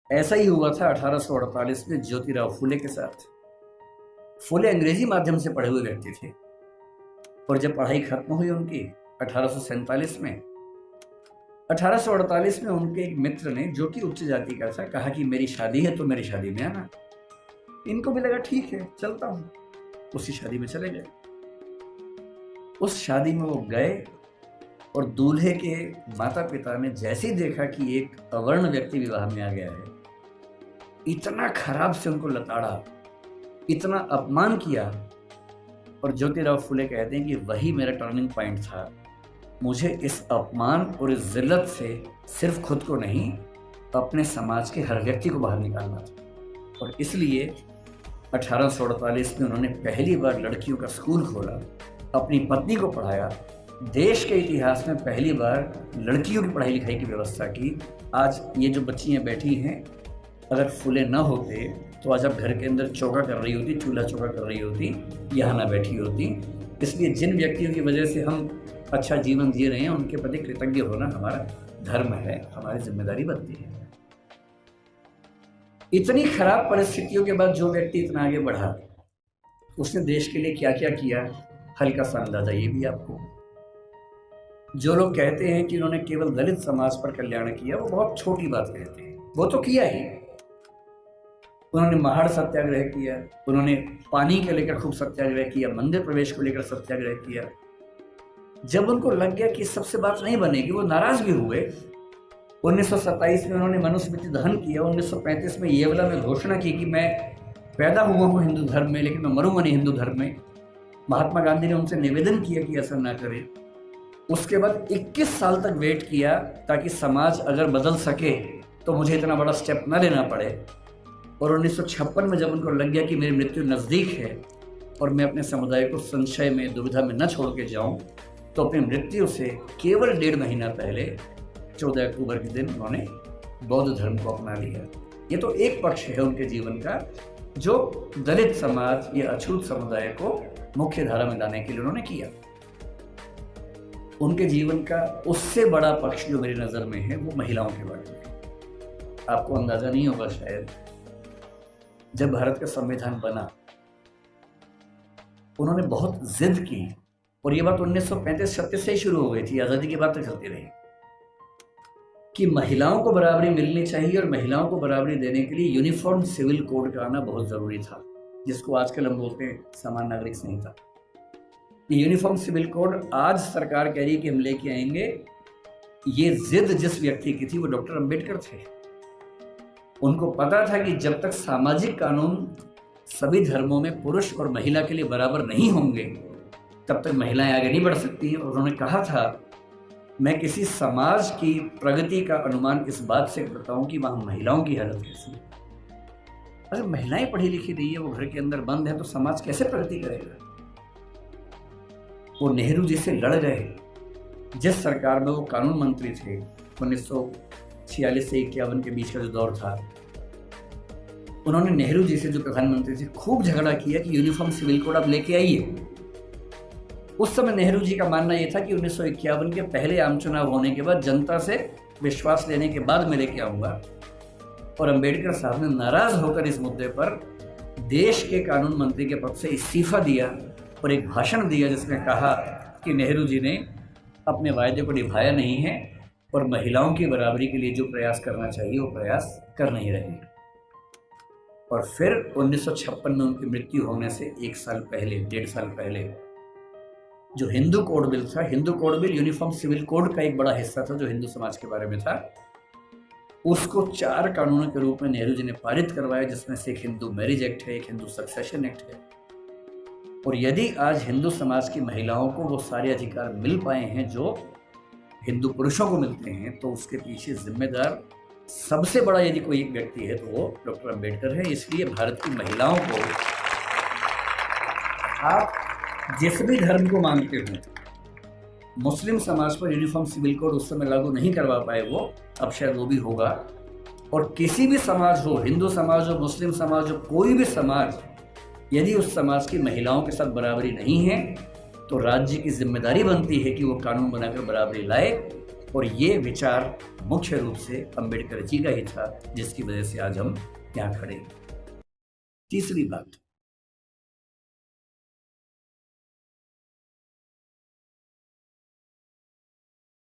ऐसा ही हुआ था 1848 में ज्योतिराव फुले के साथ। फुले अंग्रेजी माध्यम से पढ़े हुए व्यक्ति थे और जब पढ़ाई खत्म हुई उनकी 1847 में, 1848 में उनके एक मित्र ने, जो कि उच्च जाति का था, कहा कि मेरी शादी है तो मेरी शादी में आना। इनको भी लगा ठीक है चलता हूँ, उसी शादी में चले गए। उस शादी में वो गए और दूल्हे के माता पिता ने जैसे ही देखा कि एक अवर्ण व्यक्ति विवाह में आ गया है, इतना खराब से उनको लताड़ा, इतना अपमान किया। और ज्योतिराव फुले कहते हैं कि वही मेरा टर्निंग पॉइंट था। मुझे इस अपमान और इस जिल्लत से सिर्फ खुद को नहीं, अपने समाज के हर व्यक्ति को बाहर निकालना था। और इसलिए 1848 में उन्होंने पहली बार लड़कियों का स्कूल खोला, अपनी पत्नी को पढ़ाया, देश के इतिहास में पहली बार लड़कियों की पढ़ाई लिखाई की व्यवस्था की। आज ये जो बच्चियाँ बैठी हैं, अगर फुले न होते तो आज आप घर के अंदर चौका कर रही होती, चूल्हा चौका कर रही होती, यहाँ ना बैठी होती। इसलिए जिन व्यक्तियों की वजह से हम अच्छा जीवन जी रहे हैं, उनके प्रति कृतज्ञ होना हमारा धर्म है, हमारी जिम्मेदारी बनती है। इतनी खराब परिस्थितियों के बाद जो व्यक्ति इतना आगे बढ़ा, उसने देश के लिए क्या क्या किया, हल्का सा अंदाजा ये भी आपको। जो लोग कहते हैं कि उन्होंने केवल दलित समाज पर कल्याण किया, वो बहुत छोटी बात कहते हैं। वो तो किया ही। उन्होंने महाड़ सत्याग्रह किया, उन्होंने पानी के लेकर खूब सत्याग्रह किया, मंदिर प्रवेश को लेकर सत्याग्रह किया। जब उनको लग गया कि सबसे बात नहीं बनेगी, वो नाराज भी हुए। 1927 में उन्होंने मनुस्मृति दहन किया। 1935 में येवला में घोषणा की कि मैं पैदा हुआ हूँ हिंदू धर्म में, लेकिन मैं मरूंगा नहीं हिंदू धर्म में। महात्मा गांधी ने उनसे निवेदन किया कि ऐसा ना करें। उसके बाद 21 साल तक वेट किया ताकि समाज अगर बदल सके तो मुझे इतना बड़ा स्टेप न लेना पड़े। और 1956 में जब उनको लग गया कि मेरी मृत्यु नज़दीक है और मैं अपने समुदाय को संशय में, दुविधा में न छोड़ के जाऊं, तो अपनी मृत्यु से केवल 1.5 महीना पहले 14 अक्टूबर के दिन उन्होंने बौद्ध धर्म को अपना लिया। ये तो एक पक्ष है उनके जीवन का, जो दलित समाज या अछूत समुदाय को मुख्य धारा में लाने के लिए उन्होंने किया। उनके जीवन का उससे बड़ा पक्ष जो मेरी नज़र में है, वो महिलाओं के बारे में। आपको अंदाजा नहीं होगा शायद, जब भारत का संविधान बना, उन्होंने बहुत जिद की, और ये बात 1935-36 से ही शुरू हो गई थी, आज़ादी की बात तक चलती रही, कि महिलाओं को बराबरी मिलनी चाहिए। और महिलाओं को बराबरी देने के लिए यूनिफॉर्म सिविल कोड का आना बहुत ज़रूरी था, जिसको आजकल हम बोलते हैं समान नागरिक संहिता। ये यूनिफॉर्म सिविल कोड आज सरकार कह रही है कि हम लेके आएंगे। ये जिद जिस व्यक्ति की थी, वो डॉक्टर अंबेडकर थे। उनको पता था कि जब तक सामाजिक कानून सभी धर्मों में पुरुष और महिला के लिए बराबर नहीं होंगे, तब तक महिलाएं आगे नहीं बढ़ सकती हैं। और उन्होंने कहा था, मैं किसी समाज की प्रगति का अनुमान इस बात से करता हूं कि वहां महिलाओं की हालत कैसी है। अगर महिलाएं पढ़ी लिखी नहीं है, वो घर के अंदर बंद है, तो समाज कैसे प्रगति करेगा। वो नेहरू जी से लड़ गए। जिस सरकार में वो कानून मंत्री थे, 1946 से 51 के बीच का जो दौर था, उन्होंने नेहरू जी से, जो प्रधानमंत्री थे, खूब झगड़ा किया कि यूनिफॉर्म सिविल कोड आप लेके आइए। उस समय नेहरू जी का मानना यह था कि 1951 के पहले आम चुनाव होने के बाद, जनता से विश्वास लेने के बाद मैं लेके आऊंगा। और अंबेडकर साहब ने नाराज होकर इस मुद्दे पर देश के कानून मंत्री के पद से इस्तीफा दिया और एक भाषण दिया, जिसमें कहा कि नेहरू जी ने अपने वायदे को निभाया नहीं है और महिलाओं की बराबरी के लिए जो प्रयास करना चाहिए वो प्रयास कर नहीं रहे। और फिर 1956 में उनकी मृत्यु होने से 1 साल पहले, 1.5 साल पहले, जो हिंदू कोड बिल था, Hindu code bill uniform civil code का एक बड़ा हिस्सा था जो हिंदू समाज के बारे में था, उसको 4 कानूनों के रूप में नेहरू जी ने पारित करवाया, जिसमें से एक हिंदू मैरिज एक्ट है, एक हिंदू सक्सेशन एक्ट है। और यदि आज हिंदू समाज की महिलाओं को वो सारे अधिकार मिल पाए हैं जो हिंदू पुरुषों को मिलते हैं, तो उसके पीछे जिम्मेदार सबसे बड़ा यदि कोई एक व्यक्ति है, तो वो डॉक्टर अंबेडकर है। इसलिए भारत की महिलाओं को, आप जिस भी धर्म को मानते हो, मुस्लिम समाज पर यूनिफॉर्म सिविल कोड उस समय लागू नहीं करवा पाए वो, अब शायद वो भी होगा। और किसी भी समाज हो, हिंदू समाज हो, मुस्लिम समाज हो, कोई भी समाज, यदि उस समाज की महिलाओं के साथ बराबरी नहीं है, तो राज्य की जिम्मेदारी बनती है कि वो कानून बनाकर बराबरी लाए। और ये विचार मुख्य रूप से अंबेडकर जी का ही था, जिसकी वजह से आज हम यहाँ खड़े हैं। तीसरी बात,